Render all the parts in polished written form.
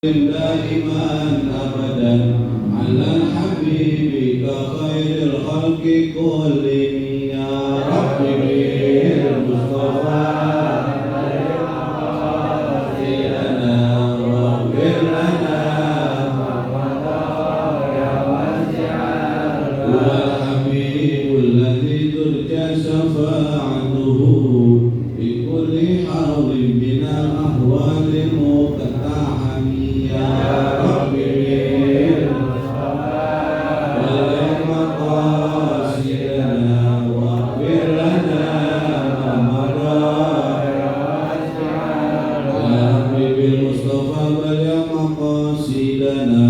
دائما أبدا على الحبيب كخير الخلق كلهم يا رب بالمصطفى لنا واغفر لنا هو الحبيب الذي ترجى شفاعته في كل حول من الأهوال مقتحم يا رب بالمصطفى بلغ مقاصدنا واغفر لنا ما مضى يا رب بالمصطفى بلغ مقاصدنا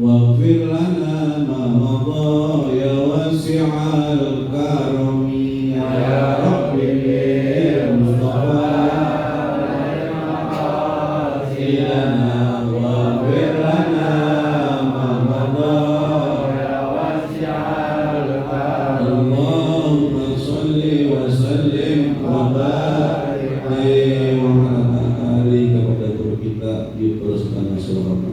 واغفر لنا ما مضى يا واسع الكرم يا رب بالمصطفى لنا واغفر لنا ما مضى يا واسع الكرم اللهم صل وسلم وبارك عليه وعلى آله kepada guru kita diteruskan surahnya.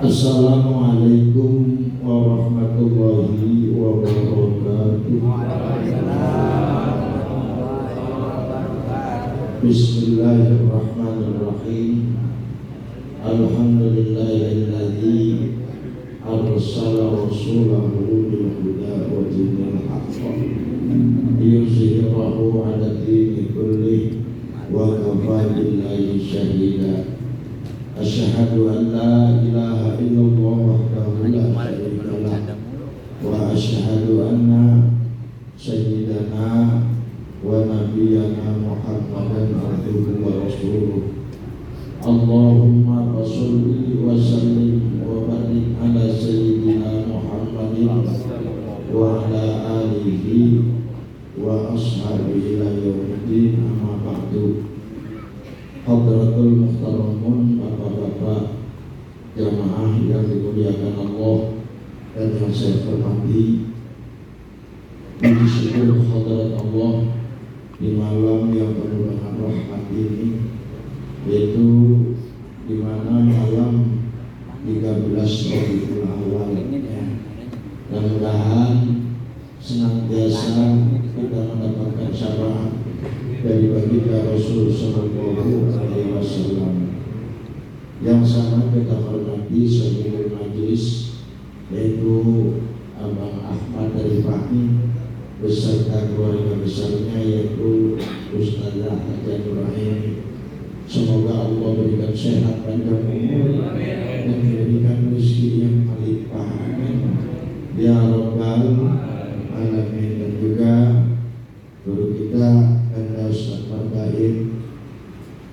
Assalamualaikum warahmatullahi wabarakatuh. Bismillahirrahmanirrahim. Alhamdulillahilladzi arsala rasulahu bil huda wa dinil haqq liyuzhirahu 'ala dini kullih wa kafa billahi shahida. Asyhadu an la ilaha illallah wahdahu la syarika lah wa asyhadu anna sayyidana wa nabiyyana Muhammadan abduhu wa rasuluh. Allahumma shalli wa sallim wa barik ala sayyidina Muhammadin wa ala alihi wa ashabihi ila yaumiddin, amma ba'du. Hadratul muhtaramun, bapak-bapak jamaah yang dimuliakan Allah dan yang saya hormati, puji syukur hadirat Allah di malam yang penuh dengan rahmat ini, yaitu di mana malam 13 Rabiul Awal. Mudah-mudahan senantiasa kita mendapatkan syafaat dari baginda Rasul sallallahu alaihi wasallam. Yang sangat kita hormati Sayyidul Majlis, yaitu Abang Ahmad dari Fahmi beserta keluarga besarnya, yaitu Ustazah Haja Nuraini. Semoga Allah berikan sehat panjang umur dan memberikan rezeki yang melimpah, ya Rabbal Alamin. Dan juga guru kita Ustaz Marbaim,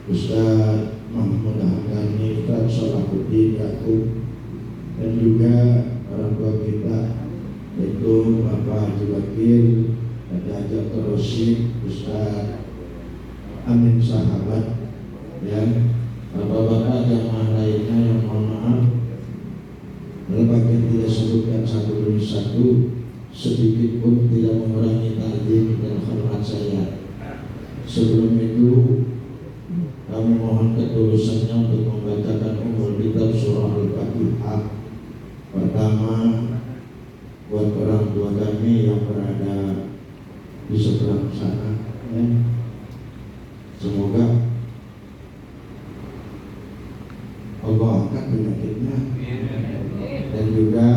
Ustaz Mahmud Hamdani, Ustaz Salahuddin Yaakob, dan juga orang tua kita, yaitu Bapak Haji Bakir, Haji Hajar Rosyid, Ustaz Amin Sahabat, dan bapak-bapak jamaah lainnya yang mohon maaf dalam bagian tidak sebutkan satu demi satu, sedikit pun tidak mengurangi takdim dan hormat saya. Sebelum itu kami mohon ketulusannya untuk membacakan umul kitab surah Al-Fatihah. Pertama, buat orang tua kami yang berada di seberang sana, ya. Semoga Allah angkat penyakitnya. Dan juga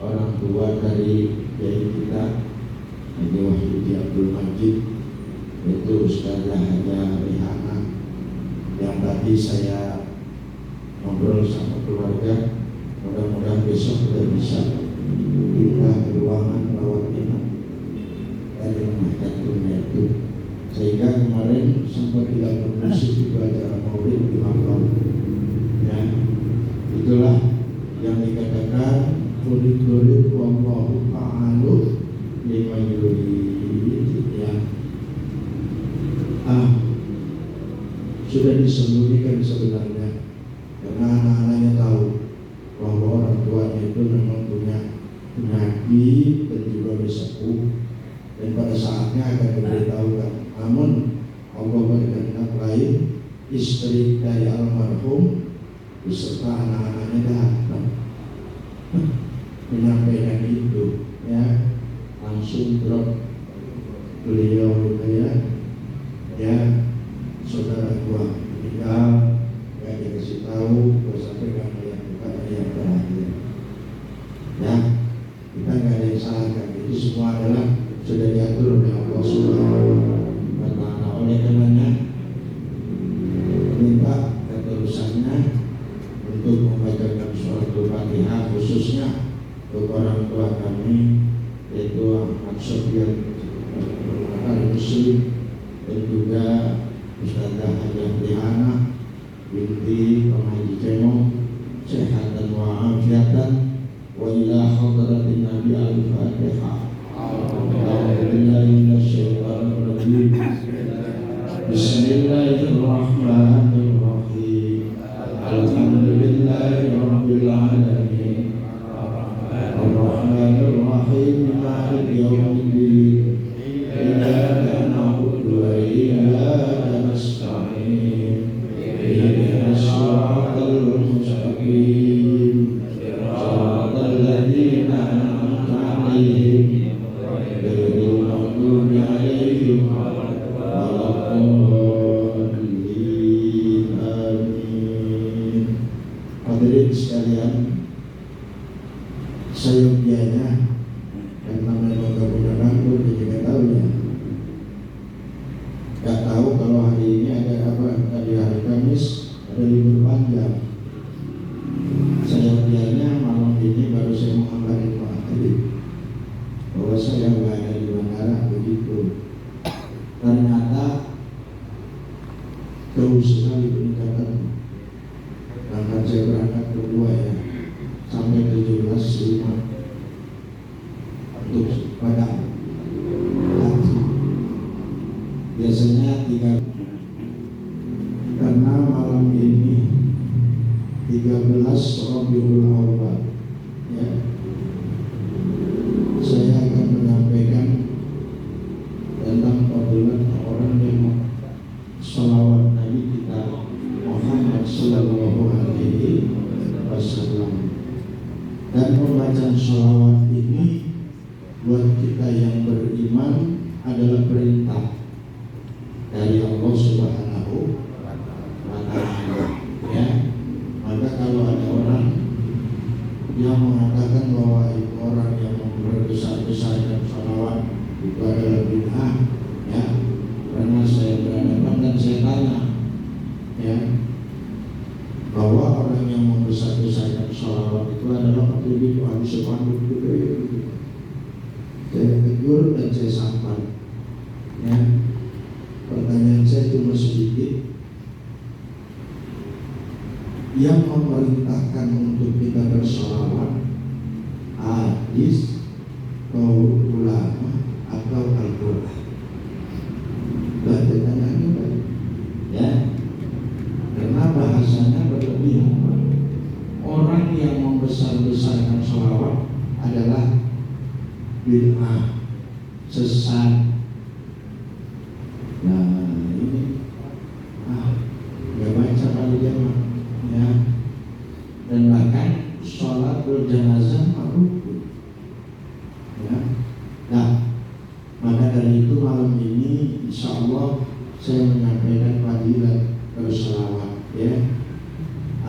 orang tua dari kiai kita, Haji Wahyudi Abdul Majid, yaitu Ustazah Haja Rihana, yang tadi saya ngobrol sama keluarga. Mudah-mudahan besok sudah bisa kita ke ruangan rawat inap dari rumah jantungnya itu, sehingga kemarin sempat tidak bermusik di acara maulid di malam. Ya, itulah yang dikatakan kulit-kulit wallahu ta'alu lima yurid, ya. Sudah disembunyikan sebenarnya, karena anak-anak yang habib dan juga bersepuh, dan pada saatnya akan diberitahukan. Namun Allah berkehendak lain, istri dari almarhum beserta anak-anaknya datang menyampaikan itu, ya langsung drop beliau ya saudara gua meninggal, gak dikasih tahu, gua sampai gak melihat bukan yang terakhir. Ya, kita gak ada yang salahkan, itu semua adalah sudah diatur oleh Allah Subhanahu wa Ta'ala. Oleh karenanya minta keterusannya untuk membacakan surat Al-Fatihah khususnya untuk orang tua kami, yaitu Ahmad Sofyan Al-Muslim, dan juga Ustazah Hajah Rihana binti Haji Cemong, sehatan wa afiatan wa ila hadratin Nabi Al-Fatihah. Bismillahirrahmanirrahim. Alhamdulillahirabbil alamin. Ar-Rahmanir-Rahim. Maliki yaumiddin. Iyyaka na'budu wa iyyaka nasta'in. Ihdinas siratal mustaqim. Siratal ladzina an'amta 'alaihim ghairil maghdubi 'alaihim waladdallin. Amin. Hadirin sekalian, seyogianya karena memang kebenaran pun juga tahu ya. Gak tahu kalau hari ini ada apa, tadi hari Kamis ada libur panjang. Seyogianya malam ini baru saya mau kabarin Pak tadi bahwa saya nggak ada di bandara begitu. Ternyata jauh sekali peningkatan. Bahkan saya berangkat kedua ya, sampai 17.5 untuk Padang. Biasanya 3, karena malam ini 13 Rabiul Awal ya, saya akan menyampaikan tentang fadilah orang yang sholawat Nabi kita Muhammad Sallallahu Alaihi Wasallam. Dan pembacaan sholawat ini buat kita yang beriman adalah perintah dari Allah Subhanahu wa Ta'ala ya. Maka kalau ada orang yang mengatakan bahwa itu orang yang membesar-besarkan sholawat itu adalah bid'ah ya, karena saya berhadapan dan saya tanya ya, bahwa orang yang membesar-besarkan sholawat itu adalah lebih ahli sepanduk juga ya. Saya tegur dan saya sampaikan ya. Pertanyaan saya cuma sedikit, yang memerintahkan untuk kita bersolawat hadis, kaul ulama, atau Al-Quran? Pertanyaannya baik ya, karena bahasanya berlebihan. Orang yang membesar-besarkan sholawat adalah bid'ah, sesat. Nah ini gak baca kali jamaah ya. Dan bahkan sholat berjenazah rukun ya. Nah maka dari itu malam ini insya Allah saya menyampaikan fadilah berselawat ya.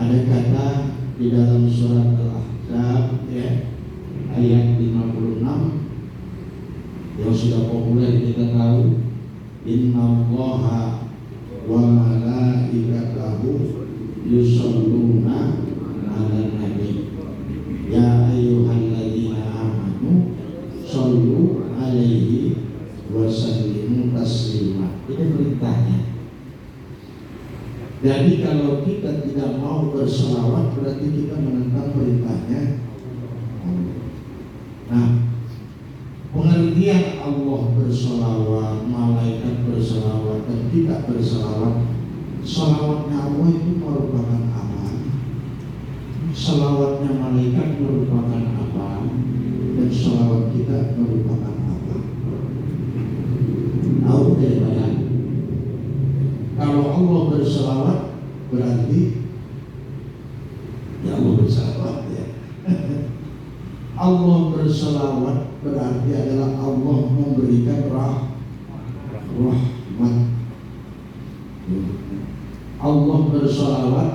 Ada kata di dalam surat Al-Ahzab ya, ayat 56 yang sudah populer kita tahu, innallaha wa malaikatahu yusholluna 'alan nabi ya ayyuhalladzina amanu shollu 'alaihi wa sallimu taslima. Ini perintahnya. Jadi kalau kita tidak mau berselawat berarti kita menentang perintahnya. Nah, pengertian Allah berselawat, malaikat berselawat, dan tidak berselawat, selawatnya Allah itu merupakan amal. Salawatnya malaikat merupakan apa dan salawat kita merupakan apa? Tahu tidak ya? Kalau Allah bersalawat berarti ya Allah bersalawat ya. Allah bersalawat berarti adalah Allah memberikan rahmat. Allah bersalawat,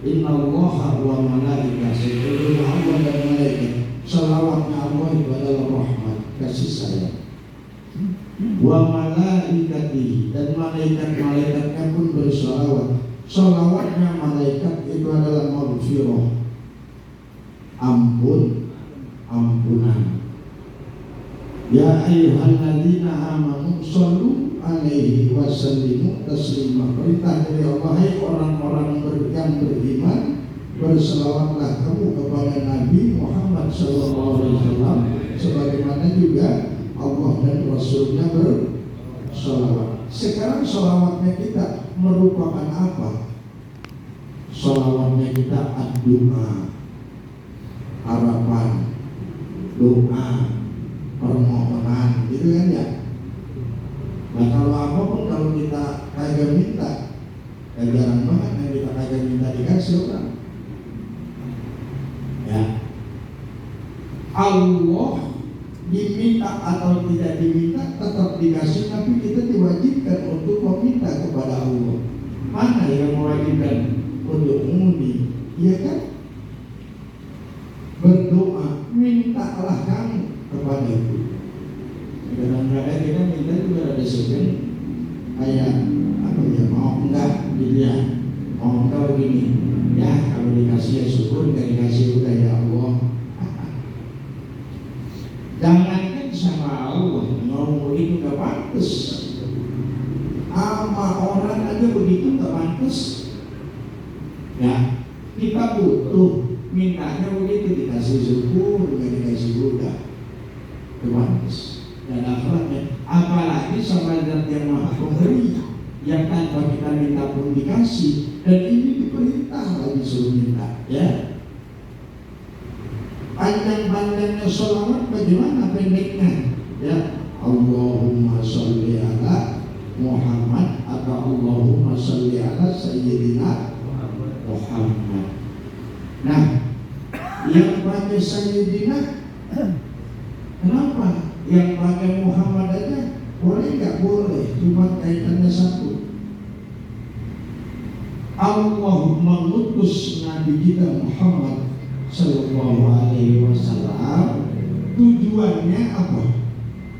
innallaha wa malaikatahu, Allah dan malaikat. Salawatnya Allah itu adalah rahmat, kasih sayang. Wa malaikatihi, dan malaikat-malaikatnya pun bersalawat. Salawatnya malaikat itu adalah maghfirah, ampunan. Ya ayyuhalladzina amanu shallu alaihi wa sallimu taslima. Perintah dari Allah, hai orang-orang yang beriman, berselawatlah kamu kepada Nabi Muhammad SAW, sebagaimana juga Allah dan Rasulnya berselawat. Sekarang selawatnya kita merupakan apa? Selawatnya kita ad-doa, harapan, doa, permohonan, gitu kan ya. Nah kalau apapun kalau kita kagak minta, jarang banget yang kita kagak minta dikasih orang. Ya, Allah diminta atau tidak diminta tetap dikasih, tapi kita diwajibkan untuk meminta kepada Allah. Mana yang mewajibkan untuk mengundi? Iya kan? Berdoa, mintalah kamu kepada itu. Kadang-kadang kita minta juga ada segan kayak apa ya, mau enggak gitu ya, mau enggak begini ya, kalau dikasih ya syukur, enggak dikasih udah ya Allah. Jangankan sama Allah, ngomong begitu gak pantas. Sama orang aja begitu gak pantas. Ya, kita butuh, mintanya begitu, dikasih syukur, gak dikasih udah gak pantas. Dan akhlaknya, apalagi sama zat yang maha pemberi, yang tanpa kita minta pun dikasih, dan ini diperintah lagi suruh minta, ya. Panjang-panjangnya sholawat bagaimana pendeknya? Ya, Allahumma sholli ala Muhammad atau Allahumma sholli ala Sayyidina Muhammad. Nah, yang pakai Sayyidina, kenapa? Yang pakai Muhammad aja boleh nggak? Boleh, cuma kaitannya satu. Allah mengutus Nabi kita Muhammad Sallallahu Alaihi Wasallam, tujuannya apa?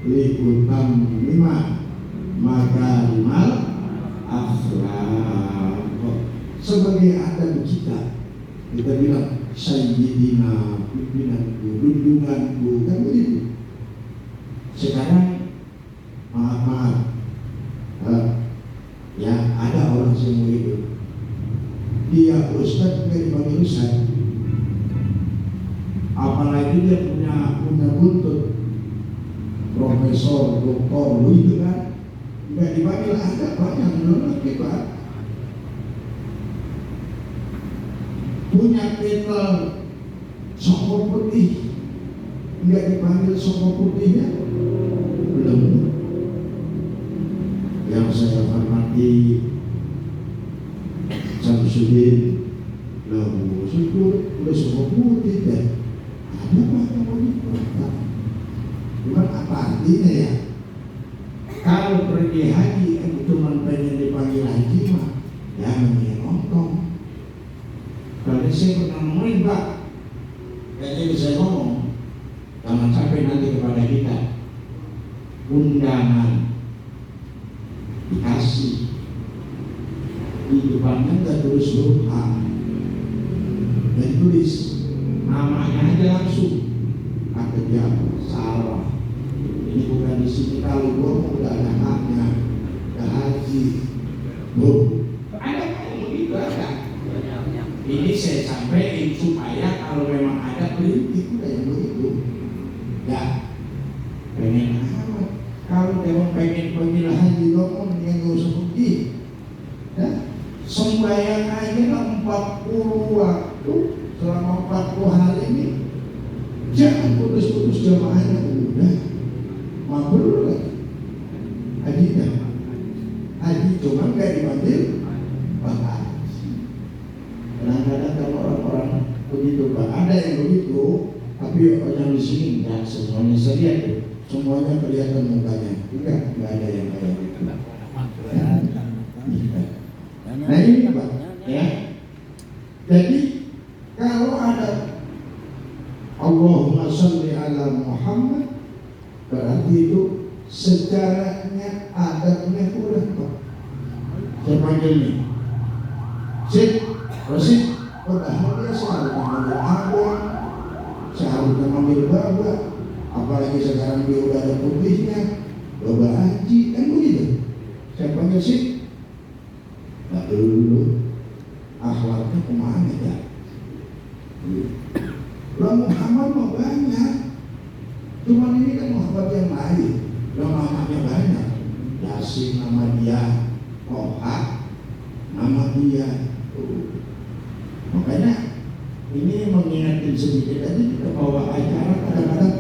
Liputan 5 makarimal akhlak. Sebagai adab kita bilang Sayyidina, pimpinanku, junjunganku, kan begitu. Sekarang maaf, ya ada orang semua itu, dia ustaz juga dipanggil ustaz. Apalagi dia punya buntut profesor, doktor, itu kan nggak dipanggil. Ada banyak menurut kita punya titel sokok putih, nggak dipanggil sokok putihnya. Belum. Yang saya hormati Samsudin, loh syukur udah sokok putih deh. Ada apa yang mau diperlukan? Cuma apa artinya ya? Kalau pergi haji cuma pengen dipanggil haji mah, ya namanya nonton. Kalau saya pernah ngomongin Pak, kayaknya bisa ngomong, jangan sampai nanti kepada kita undangan dikasih di depannya nggak tulis huruf A, dan tulis namanya aja langsung. Kata dia salah, ini bukan di sini. Kalau gua udah ada haknya, udah haji, ada yang begitu ada. Ini saya sampaikan supaya kalau memang ada kritik udah yang begitu, ya pengen amat. Kalau memang pengen panggil haji dong, yang gak usah pergi. Ya, sembahyang aja lah 40 waktu, selama 40 hari ini jangan putus-putus jamaahnya, udah mabrur kan hajinya. Haji cuma nggak dipanggil Pak. Kadang-kadang kalau orang-orang begitu Pak, ada yang begitu, tapi yang di sini enggak semuanya saya lihat tuh, semuanya kelihatan mukanya, enggak ada yang kayak gitu. Nah ini Pak, ya. Jadi kalau ada Allahumma sholli ala Muhammad, berarti itu sejarahnya, adabnya udah Pak. Saya panggil nih, Sip, Rosid, padahal dia seharusnya manggil abang, seharusnya manggil baba, apalagi sekarang dia udah ada putihnya, baba haji, kan begitu. Saya panggil Sip, nggak dulu, akhlaknya kemana ya? Lah Muhammad mah banyak, cuman ini kan Muhammad yang lain, namanya banyak. Yasin nama dia, Toha nama dia. Makanya ini mengingatkan sedikit aja, kita bawa acara kadang-kadang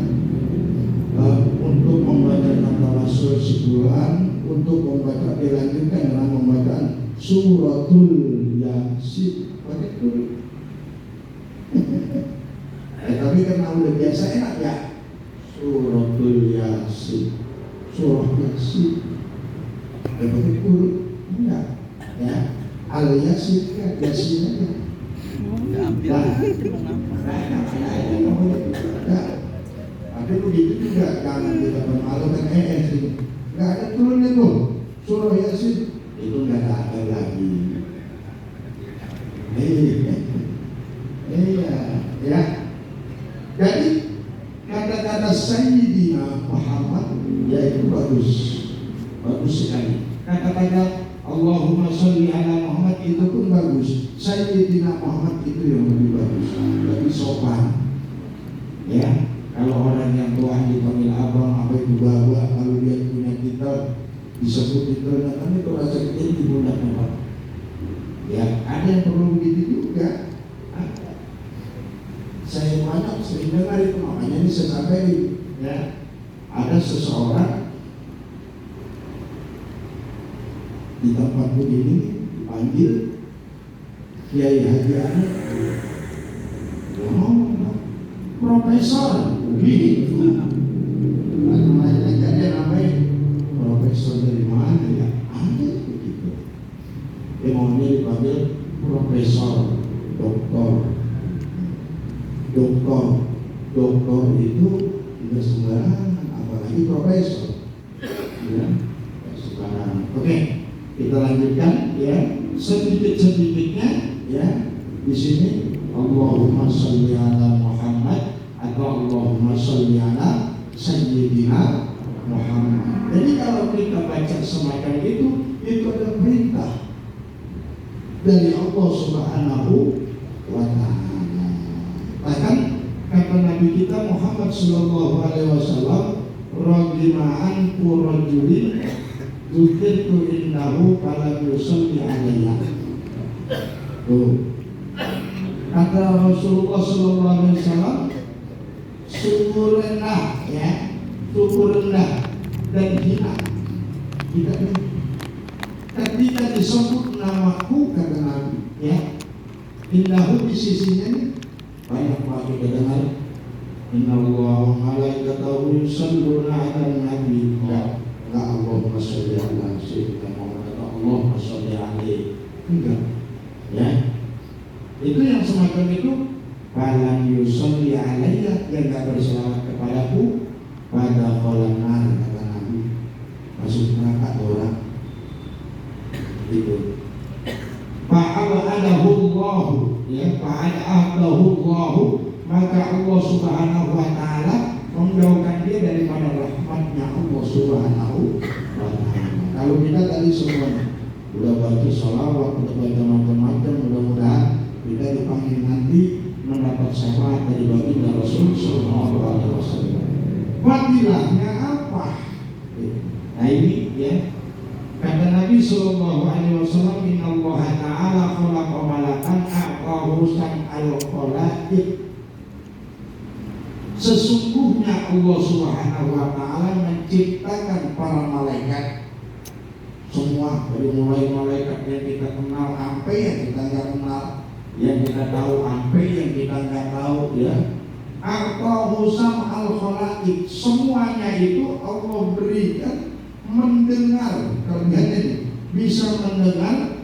untuk membaca tawasul sebulan, untuk membaca dilanjutkan dengan membacaan suratul Yasin. Pakai dulu. Tapi karena udah biasa enak ya, suratul Yasin, surah Yasin. Pakai dulu, enggak? Ya, al Yasin kan Yasin aja. Tapi begitu juga, jangan kita bermalukan sih. Nggak ada turunnya tuh surah Yasin, itu nggak ada lagi. Iya, ya. Jadi kata-kata Sayyidina Muhammad yaitu bagus sekali. Kata-kata Allahumma sholli ala Muhammad itu pun bagus. Sayyidina Muhammad itu yang lebih bagus, lebih sopan. Ya, kalau orang yang tua dipanggil abang, apa itu baba, kalau dia punya titel disebut titelnya, kan itu rasa kecil di pundaknya Pak. Ya, ada yang perlu begitu juga. Ada. Saya banyak sering dengar itu, makanya ini saya sampaikan. Ya, ada seseorang di tempat begini dipanggil Kiai Haji Anu, Profesor, begitu. Namanya jadi namanya Profesor dari mana ya? Ada begitu. Dia maunya dipanggil Profesor, Doktor itu tidak sembarangan, apalagi Profesor. Ya, sembarangan. Oke. Kita lanjutkan ya, sedikit-sedikitnya ya. Di sini Allahumma sholli ala Muhammad atau Allahumma sholli ala Sayyidina Muhammad. Jadi kalau kita baca semacam itu adalah perintah dari Allah Subhanahu wa Ta'ala. Bahkan kata Nabi kita Muhammad sallallahu alaihi wasallam, rajima'an rajulin dzukirtu innahu falam yusalli alayya. Tuh. Kata Rasulullah sallallahu alaihi wasallam, sungguh rendah ya, sungguh rendah dan hina ketika disebut namaku, kata Nabi ya, innahu di sisinya nih banyak banget kita dengar, innallaha malaikatahu yusalluna 'alan nabi. Enggak Allahumma sholli ala sayyidina Muhammad, Allahumma sholli alaihi. Enggak. Ya. Itu yang semacam itu, falan yusolli alayya, yang enggak berselawat kepadaku, pada kolam nar, kata Nabi, masuk neraka orang. Itu. Fa'adahu Allah, ya, fa'adahu Allah, maka Allah Subhanahu wa Ta'ala menjauhkan dia daripada rahmatnya Allah Subhanahu wa Ta'ala. Kalau kita tadi semuanya udah baca sholawat, udah baca macam-macam, mudah-mudahan kita dipanggil nanti mendapat syafaat dari baginda Rasul Sallallahu Alaihi Wasallam. Fadilahnya apa? Nah ini ya, kata Nabi Sallallahu Alaihi Wasallam, Inna Allah Ta'ala khalaqa malakan a'tahu sam'al ajaib. Sesungguhnya Allah Subhanahu wa Ta'ala menciptakan para malaikat semua, dari mulai malaikat yang kita kenal sampai yang kita nggak kenal, yang kita tahu sampai yang kita nggak tahu, ya. Atau al khalaik, semuanya itu Allah berikan mendengar. Kalian ini bisa mendengar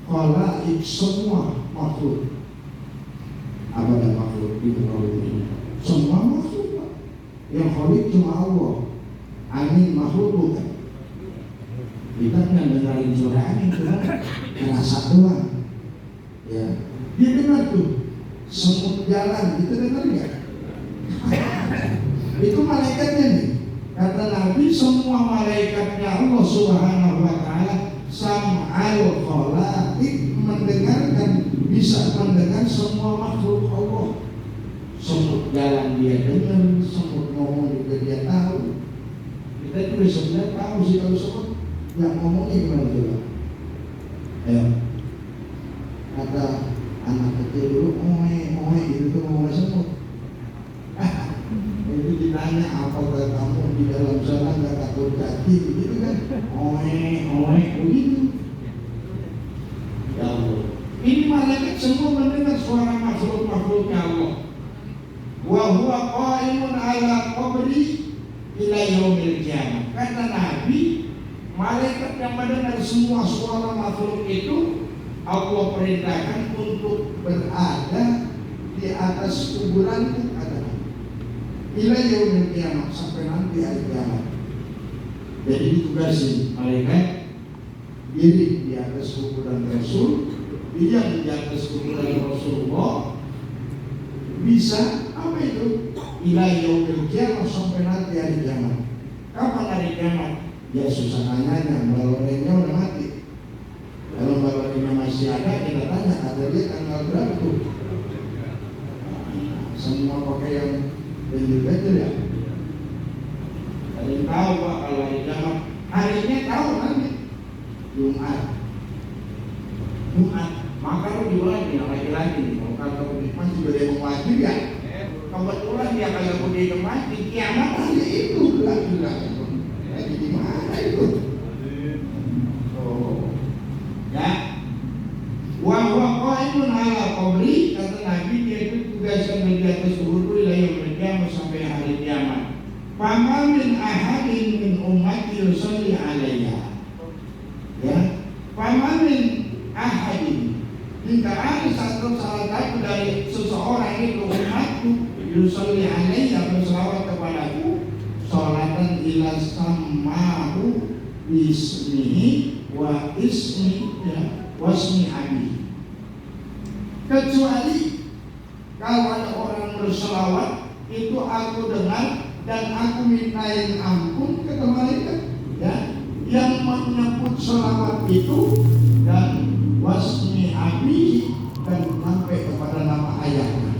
khalaik, semua makhluk. Apa ada makhluk di muka bumi ini? Semua makhluk. Yang khalaik cuma Allah. Angin makhluk bukan. Kita nggak dengerin suara angin, cuma rasa doang. Ya, dia dengar tuh semut jalan, itu dengar nggak? Itu malaikatnya nih. Kata Nabi, semua malaikatnya Allah Subhanahu wa Ta'ala sam'al khalaik, mendengarkan, bisa mendengar semua makhluk Allah. Semut jalan dia dengar, semut ngomong juga dia tahu. Kita juga sebenarnya tahu sih kalau semut yang ngomongnya gimana coba. Ayo, kata anak kecil dulu, oe gitu tuh ngomongnya semut. Itu ditanya apa kamu di dalam sana nggak takut kaki gitu kan? Oe begitu. Ya Allah. Ini malaikat semua mendengar suara makhluk-makhluknya Allah. Wa huwa qaimun ala qabri ila yaumil qiyamah. Kata Nabi, malaikat yang mendengar semua suara makhluk itu Allah perintahkan untuk berada di atas kuburanku, kata Nabi. Ila yaumil qiyamah, sampai nanti hari kiamat. Jadi ditugasin malaikat diri di atas kuburan Rasul, dia di atas kuburan Rasulullah. Bisa apa itu? Ila yaumil qiyamah, sampai nanti hari kiamat. Kapan hari kiamat? Ya susah tanyanya, balonnya udah mati. Kalau balonnya masih ada, kita tanya, ada dia tanggal berapa tuh? Semua pakai yang betul ya. Ada yang tahu Pak kalau hari kiamat? Harinya tahu nanti. Jumat. Maka lu dimulai nih laki-laki. Kalau masih juga dia mau mati ya. Kebetulan dia kalau dia mati, kiamat hari itu laki-laki. Jadi gimana itu? Oh, ya. Wa qaimun ala qabri, kata Nabi, dia itu tugaskan di atas kubur yang berkiamat sampai hari kiamat. Fama min ahadin min ummati yusalli alaiha. Ya, fama min ahadin, jika ada salah satu dari seseorang itu umatku yusalli alaiha, berselawat kepadaku, sholatan ila sammahu bismihi wa ismi, ya, wasmi abi. Kecuali kalau ada orang berselawat itu aku dengar dan aku mintain ampun ke malaikat, ya, yang menyebut selawat itu dan wasmi abi, dan sampai kepada nama ayahnya.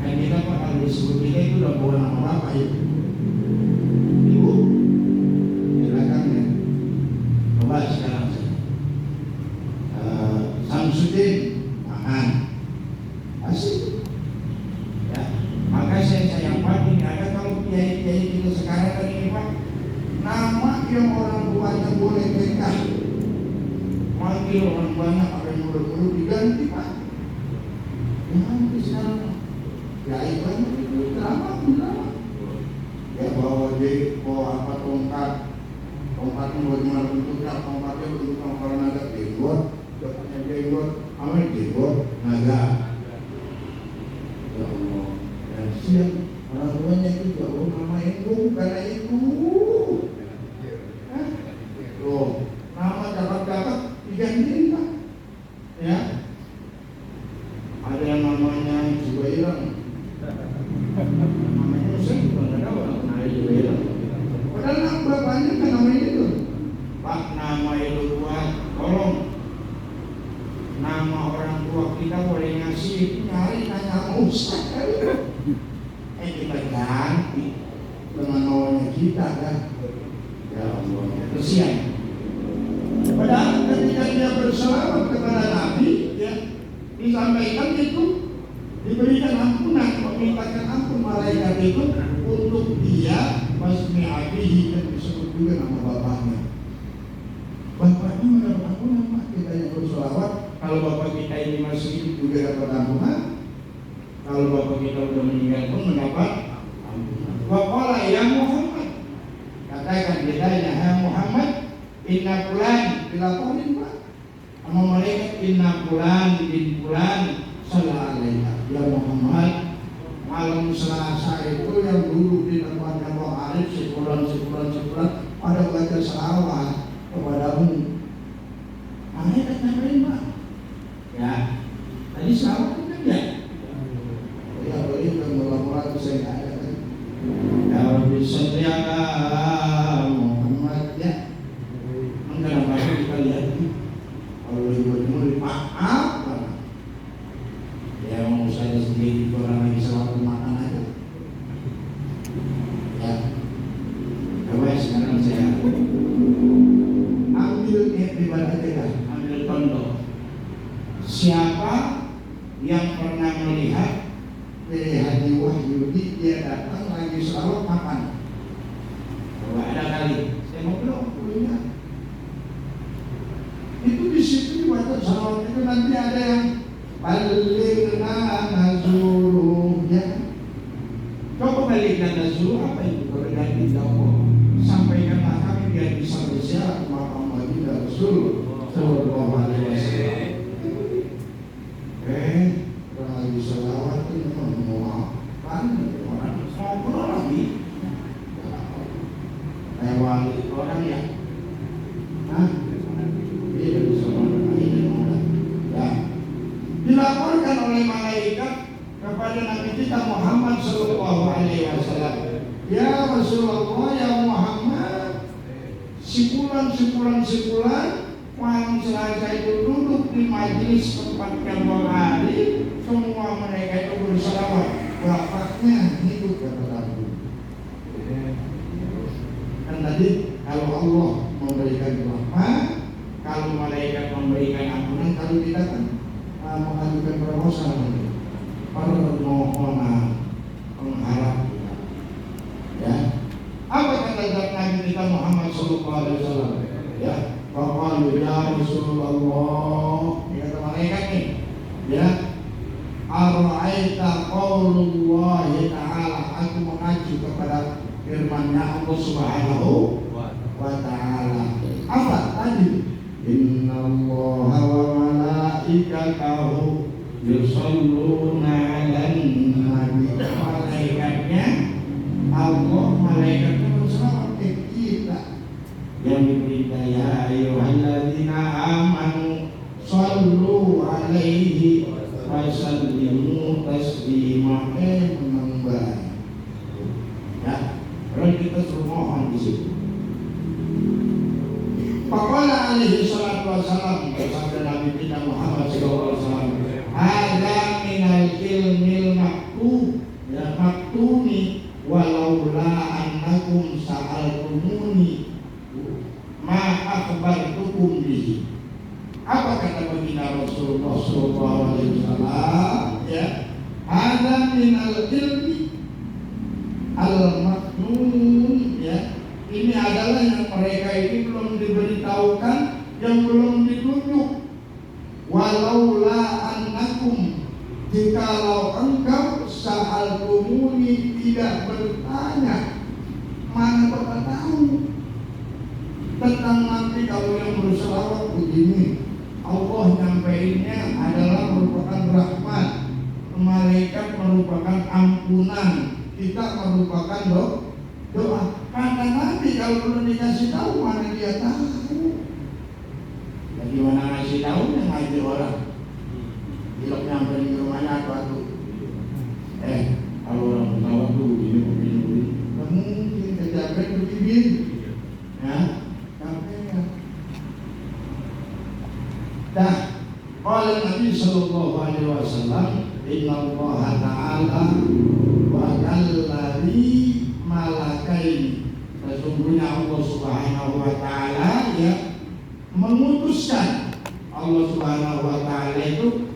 Kan kita Pak kalau disebut kita itu udah bawa nama bapak itu. Ibu, silakan ya. Coba sekarang Samsudin, makan. Asik. Ya, maka saya Pak, ini ada kalau kiai-kiai kita sekarang kan ini Pak, nama yang orang tuanya boleh nikah, manggil orang banyak pakai mulut-mulut diganti Pak. Nanti sekarang kiai banyak itu drama. Ya bawa apa tongkatnya bagaimana bentuknya, tongkatnya bentuknya kalau naga jenggot, depannya jenggot, amin jenggot, naga. Ya Allah, dan siang orang tuanya itu jauh nama itu karena itu. Loh, nama dapat digantiin Pak. Ya, ada yang namanya Jubairah. Namanya saya juga nggak tahu namanya Jubairah. Padahal nama bapaknya kan namanya itu. Pak, nama itu buat tolong. Nama orang tua kita boleh ngasih, nyari nanya Ustaz. Kita ganti dengan namanya kita kan. Ya Allah, kesian. Padahal ketika dia berselawat kepada Nabi, ya, disampaikan itu di diberikan ampunan, memintakan ampun malaikat itu untuk dia wasmi abihi, dan disebut juga nama bapaknya. Bapaknya mendapat ampunan, Pak. Kita yang bersolawat, kalau bapak kita ini masih hidup juga dapat ampunan. Kalau bapak kita sudah meninggal pun mendapat ampunan. Waqala ya Muhammad, katakan bedanya, ya Muhammad, inna fulan, dilaporin Pak sama malaikat, inna fulan bin fulan sallallahu alaihi ya Muhammad, malam Selasa itu yang duduk di tempatnya Bang Arif sebulan ada baca salawat kepadamu. Malaikat nyampein Pak. Ya, tadi salawat kan ya? Ya boleh kan mula-mula itu saya nggak ada kan. Ya Rabbi sholli ala Muhammad ya. Kenapa kita lihat kalau ibu-ibu maaf ya, mau saya sendiri orang lagi selalu makan aja ya. Coba sekarang saya ambil ibadah aja kan, ambil contoh. Siapa yang pernah melihat Haji Wahyudi dia datang lagi selalu makan? Coba ada kali, saya mau bilang punya itu di situ dibaca salawat itu nanti ada yang baligna nazuruhnya. Coba baligna nazuruh apa itu? Berbeda Allah. Sampaikanlah kami biar bisa berziarah ke makam baginda Rasul sallallahu alaihi wasallam. Orang lagi salawat itu mau apa? Orang ngobrol lagi. Wali orang ya. Dilaporkan oleh malaikat kepada Nabi kita Muhammad sallallahu alaihi wasallam, ya Rasulullah, ya Muhammad, sebulan malam Selasa itu duduk di majelis tempatnya Bang Ali, semua mereka itu bersalawat, bapaknya hidup kata Nabi. Dan tadi kalau Allah memberikan rahmat, kalau malaikat memberikan ampunan, kalau kita kan mengajukan proposal permohonan pengharap ya. Apa kata Nabi kita Muhammad sallallahu alaihi wasallam ya? Faqalu ya Rasulullah, kata malaikat nih ya, ara'aita qaulullah ta'ala, aku mengacu kepada firman-Nya Allah Subhanahu wa ta'ala. Apa tadi? Innallaha wa malaikatahu yusholluna 'alan nabi. Malaikatnya Allah, malaikatnya bersalawat ke kita. Yang diberita ya ayyuhalladzina amanu shollu 'alaihi wa sallimu taslima. Menambah ya, kalau kita suruh mohon di situ. Faqala alaihi salatu wassalam, bersabda Nabi kita Muhammad sallallahu alaihi wasallam, hadza minal ilmil maktub ya maktumi walaula annakum sa'altumuni ma akhbartukum bihi. Apa kata baginda Rasulullah sallallahu alaihi wasallam ya, hadza minal ilmi al maktub ya, ini adalah yang mereka ini belum diberitahukan, yang belum ditunjuk. Walaula annakum, jikalau engkau sa'altumuni, tidak bertanya, mana bapak tahu tentang nanti kalau yang berselawat begini. Allah nyampeinnya adalah merupakan rahmat, malaikat merupakan ampunan, kita merupakan doa. Karena Nabi kalau belum dikasih tahu, mana dia tahu? Bagaimana ngasih tahu yang ngaji orang? Bila nyamperin ke rumahnya atau kalau orang tahu tuh ini begini, nggak mungkin kejabat begini, ya, capeknya. Dah, oleh Nabi sallallahu alaihi wasallam, inna Allah Ta'ala wa kallari malakaini. Sesungguhnya Allah Subhanahu wa ta'ala ya memutuskan, Allah Subhanahu wa ta'ala itu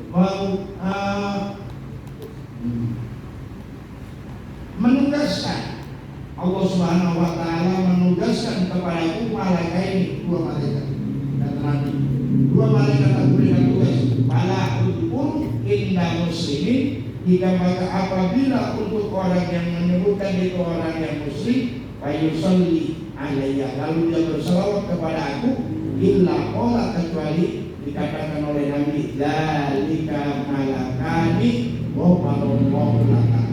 Allah Subhanahu wa taala menugaskan kepadaku malaikat ini, 2 malaikat. Dan nanti 2 malaikat aku berikan tugas. Fala udkur inda muslimin, jika maka apabila untuk orang yang menyebutkan itu orang yang musyrik, fayusalli alayya, lalu dia berselawat kepada aku, illa qala, kecuali dikatakan oleh Nabi, dzalika malakani wa malakun laka.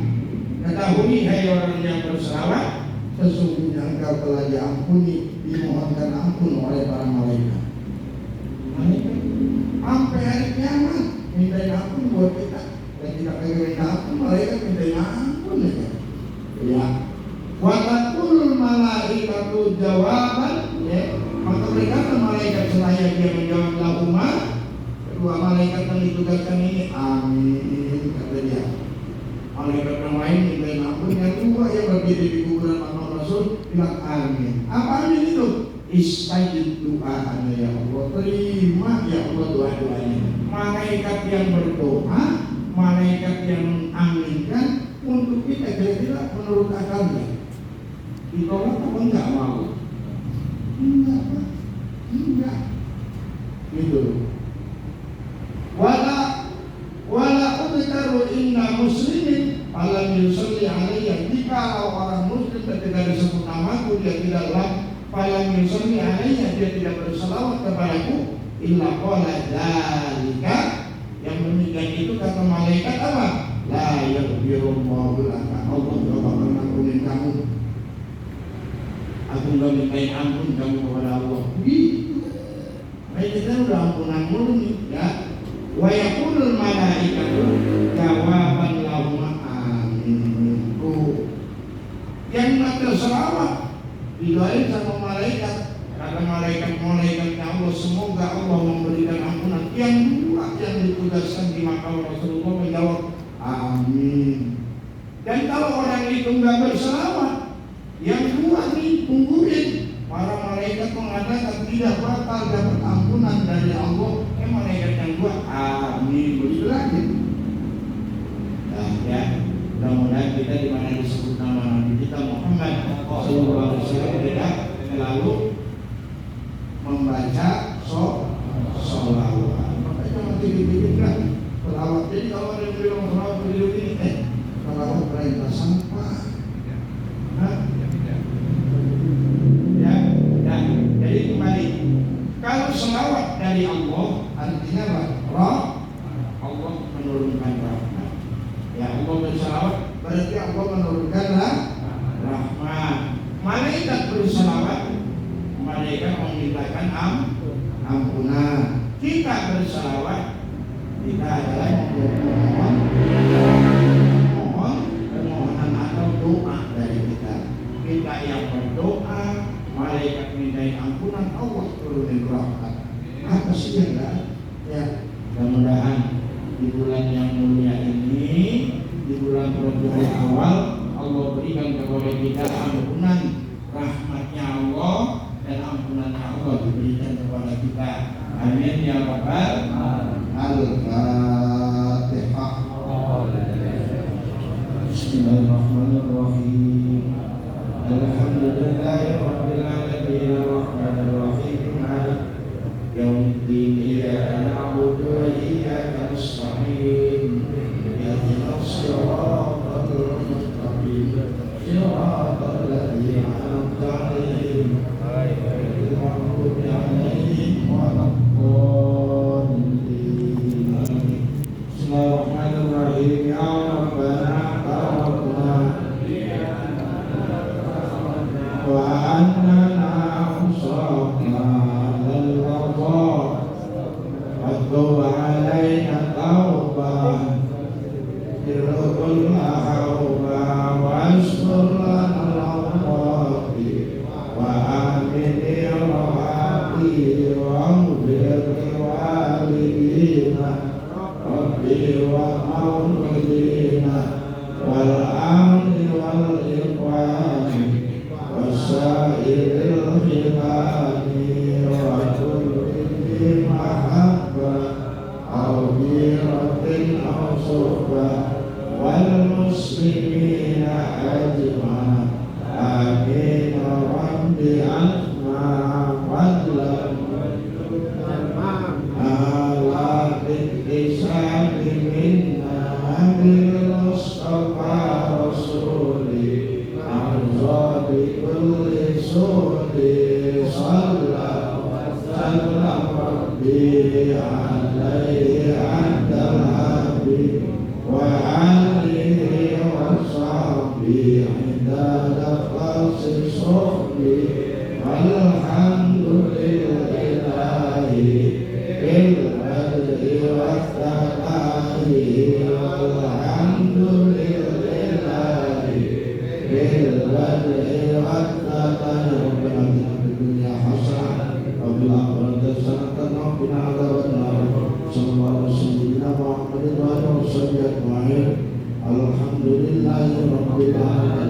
Ketahui hai orang yang berselawat, sesungguhnya engkau telah diampuni, dimohonkan ampun oleh para malaikat. Malaikat sampai hari kiamat minta ampun buat kita, dan tidak minta ampun, malaikat minta ampun ya. Wa taqul malaikatu jawaban, ya, maka berkata malaikat seraya dia menjawab lahuma, kedua malaikat yang ditugaskan ini amin, kata dia. Malaikat yang lain minta ampun, yang dua yang berdiri di kuburan Muhammad Rasul bilang amin. Apa amin itu? Istajib doa ya Allah, terima ya Allah doa-doanya. Malaikat yang berdoa, malaikat yang mengaminkan untuk kita, kira-kira menurut akalnya ditolak apa enggak mau? Enggak, Pak. Enggak. Gitu. Wala udkaru inna muslimin alam yusalli alayya, jika orang muslim ketika disebut namaku dia tidaklah falam yusalli alayya, dia tidak berselawat kepadaku, illa qala dzalika, yang demikian itu kata malaikat apa? La yaghfirullahu laka, Allah tidak akan mengampuni kamu. Aku enggak mintain ampun kamu kepada Allah. Gitu. Kita udah ampunan mulu nih, ya. Wa yaqulul malaikatu jawaban lahum amin. Yang nak berselawat didoain sama malaikat, kata malaikat-malaikatnya Allah, semoga Allah memberikan ampunan. Yang dua yang ditugaskan di makam Rasulullah menjawab amin. Dan kalau orang itu enggak berselawat, yang dua nih tungguin, para malaikat mengatakan tidak bakal dapat ampunan dari Allah. Malaikat yang dua amin, begitu lagi. Nah ya, mudah-mudahan kita di mana disebut nama Nabi kita Muhammad sallallahu alaihi wasallam tidak selalu membaca sholawat. Makanya mesti dipikirkan sholawat. Jadi kalau ada yang bilang sholawat beliau ini, sholawat perintah sampah. Jadi kembali, kalau selawat dari Allah artinya apa? Allah menurunkan rahmat. Ya, Allah berselawat berarti Allah menurunkan rahmat. Malaikat berselawat, malaikat memintakan ampunan. Kita berselawat, kita adalah mohon permohonan atau doa dari kita. Kita yang berdoa, malaikat mintain ampunan, Allah turunin rahmat. Apa sih yang enggak? Ya, mudah-mudahan di bulan yang mulia ini, di bulan Rabiul Awal, Allah berikan kepada kita ampunan, rahmatnya Allah dan ampunannya Allah diberikan kepada kita. Amin ya rabbal alamin. Al-Fatihah. Bismillahirrahmanirrahim. Alhamdulillahirabbil alamin, arrahmanir rahim, maliki yaumiddin, iyyaka na'budu wa iyyaka nasta'in, ihdinas siratal mustaqim, siratal ladzina an'amta 'alaihim, ghairil maghdubi 'alaihim waladdallin. Bismillahirrahmanirrahim. Ya Rabbana taqabbal wa annana awsaqna al-ghadha wa tub alaina tawbah irqul ahwa wa asfur lana al-awqati wa amin irhaqi wa mubir walidina rabbi wa mawlidina wal amni wal ikhwani wasairil khilani wa kulli mahabbah aw biratin aw suhbah wal muslimina ajma'in. بأسمى فضلا على الاكتساب منا بالمصطفى رسولي أرضى بكل سود صلى وسلم ربي عليه عند الحبيب وآله وصحبه عند نفس صحبه والحمد لله بالبدء والثناء والحمد لله بالبدء والثناء ربنا آتنا في الدنيا حسنة وفي الآخرة حسنة وقنا عذاب النار صلى الله على سيدنا محمد وعلى آله وصحبه أجمعين الحمد لله رب العالمين.